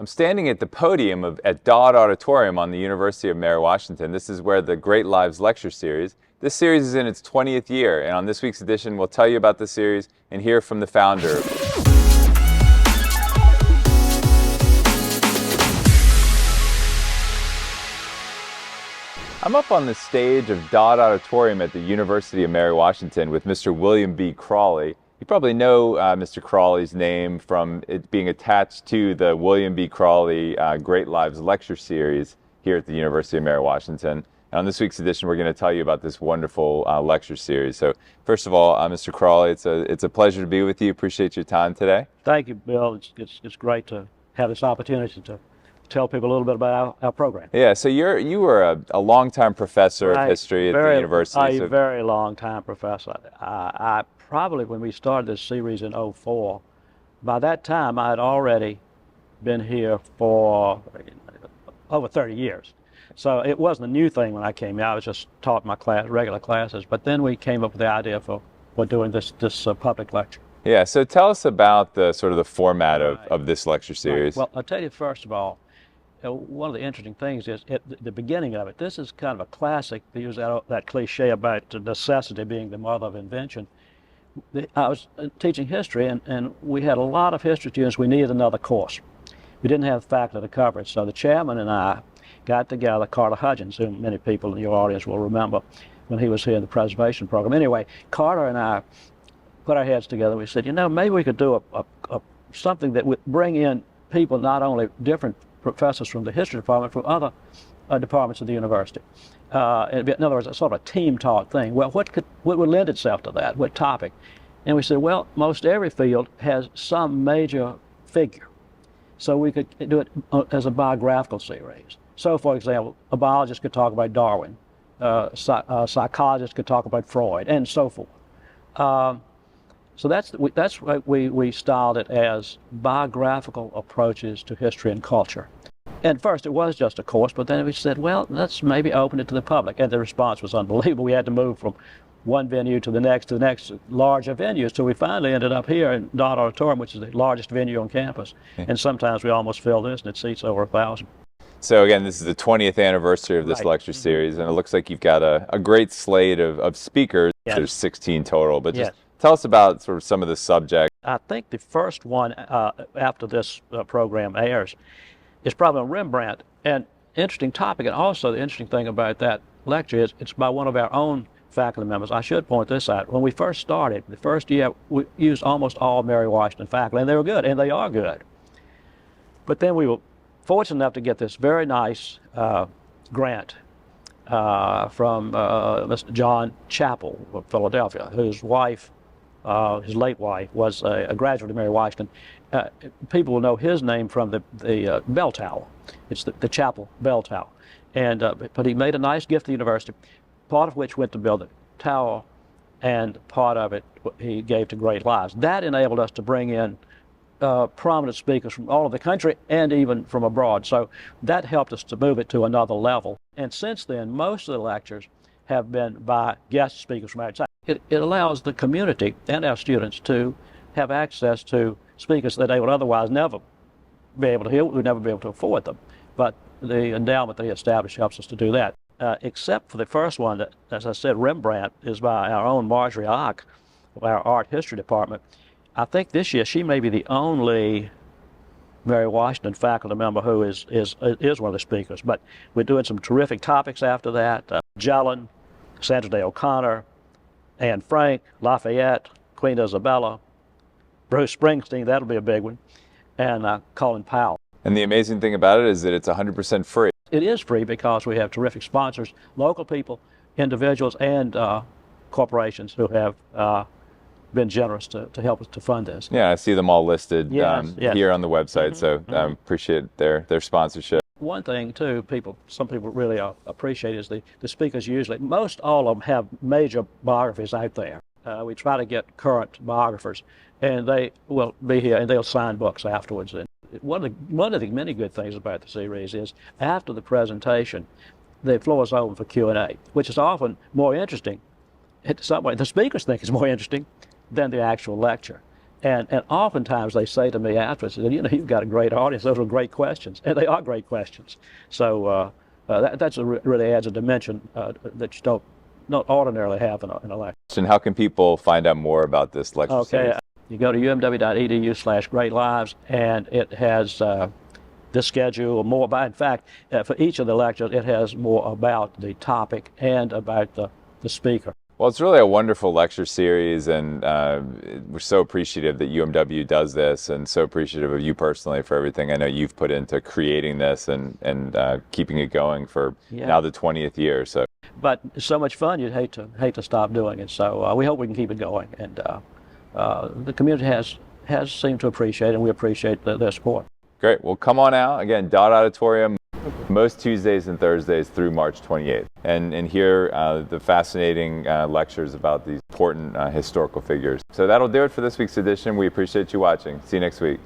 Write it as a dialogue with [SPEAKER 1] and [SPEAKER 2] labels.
[SPEAKER 1] I'm standing at the podium at Dodd Auditorium on the University of Mary Washington. This is where the Great Lives lecture series. This series is in its 20th year, and on this week's edition, we'll tell you about the series and hear from the founder. I'm up on the stage of Dodd Auditorium at the University of Mary Washington with Mr. William B. Crawley. You probably know Mr. Crawley's name from it being attached to the William B. Crawley Great Lives lecture series here at the University of Mary Washington. And on this week's edition, we're going to tell you about this wonderful lecture series. So first of all, Mr. Crawley, it's a pleasure to be with you. Appreciate your time today.
[SPEAKER 2] Thank you, Bill. It's great to have this opportunity to tell people a little bit about our program.
[SPEAKER 1] Yeah, so you were a longtime professor of history at the university.
[SPEAKER 2] A very long-time professor. I probably, when we started this series in '04, by that time I had already been here for over 30 years. So it wasn't a new thing when I came here. I was just taught my regular classes. But then we came up with the idea for doing this public lecture.
[SPEAKER 1] Yeah, so tell us about the sort of the format of this lecture series.
[SPEAKER 2] Well, I'll tell you first of all, one of the interesting things is at the beginning of it, this is kind of a classic, to use that cliche about necessity being the mother of invention. I was teaching history, and we had a lot of history students. We needed another course. We didn't have faculty to cover it, so the chairman and I got together, Carter Hudgens, whom many people in your audience will remember when he was here in the preservation program. Anyway, Carter and I put our heads together. We said, maybe we could do something that would bring in people, not only different professors from the history department, from other departments of the university. In other words, a sort of a team taught thing. Well, what would lend itself to that? What topic? And we said, well, most every field has some major figure. So we could do it as a biographical series. So, for example, a biologist could talk about Darwin, a psychologist could talk about Freud, and so forth. So that's why we styled it as biographical approaches to history and culture. And first it was just a course, but then we said, well, let's maybe open it to the public. And the response was unbelievable. We had to move from one venue to the next larger venues. So we finally ended up here in Dodd Auditorium, which is the largest venue on campus. And sometimes we almost fill this, and it seats over 1,000.
[SPEAKER 1] So again, this is the 20th anniversary of this lecture series, and it looks like you've got a great slate of speakers. Yes. There's 16 total, but just tell us about sort of some of the subjects.
[SPEAKER 2] I think the first one after this program airs is probably on Rembrandt. An interesting topic, and also the interesting thing about that lecture is it's by one of our own faculty members. I should point this out. When we first started, the first year, we used almost all Mary Washington faculty, and they were good, and they are good. But then we were fortunate enough to get this very nice grant from Mr. John Chappell of Philadelphia, whose wife, his late wife, was a graduate of Mary Washington. People will know his name from the bell tower. It's the Chappell bell tower. And but he made a nice gift to the university, part of which went to build the tower, and part of it he gave to Great Lives. That enabled us to bring in prominent speakers from all over the country and even from abroad. So that helped us to move it to another level. And since then, most of the lectures have been by guest speakers from outside. It allows the community and our students to have access to speakers that they would otherwise never be able to hear, would never be able to afford them. But the endowment that he established helps us to do that. Except for the first one, that, as I said, Rembrandt is by our own Marjorie Ock of our art history department. I think this year she may be the only Mary Washington faculty member who is one of the speakers. But we're doing some terrific topics after that. Magellan, Sandra Day O'Connor, Anne Frank, Lafayette, Queen Isabella, Bruce Springsteen, that'll be a big one, and Colin Powell.
[SPEAKER 1] And the amazing thing about it is that it's 100% free.
[SPEAKER 2] It is free because we have terrific sponsors, local people, individuals, and corporations who have been generous to help us to fund this.
[SPEAKER 1] Yeah, I see them all listed here on the website, so appreciate their sponsorship.
[SPEAKER 2] One thing too, some people really appreciate is the speakers usually, most all of them have major biographies out there. We try to get current biographers, and they will be here and they'll sign books afterwards. And one of the many good things about the series is after the presentation, the floor is open for Q&A, which is often more interesting. In some way, the speakers think it's more interesting than the actual lecture. And oftentimes they say to me afterwards, you've got a great audience. Those are great questions, and they are great questions. So that's really adds a dimension that you don't ordinarily have in a lecture.
[SPEAKER 1] And how can people find out more about this lecture series?
[SPEAKER 2] You go to umw.edu/greatlives, and it has this schedule, more about. In fact, for each of the lectures, it has more about the topic and about the speaker.
[SPEAKER 1] Well, it's really a wonderful lecture series, and we're so appreciative that UMW does this, and so appreciative of you personally for everything I know you've put into creating this and keeping it going for now the 20th year. So,
[SPEAKER 2] but it's so much fun, you'd hate to stop doing it. So we hope we can keep it going, and the community has seemed to appreciate it, and we appreciate their support.
[SPEAKER 1] Great. Well, come on out again. Dodd Auditorium, most Tuesdays and Thursdays through March 28th, and hear the fascinating lectures about these important historical figures. So that'll do it for this week's edition. We appreciate you watching. See you next week.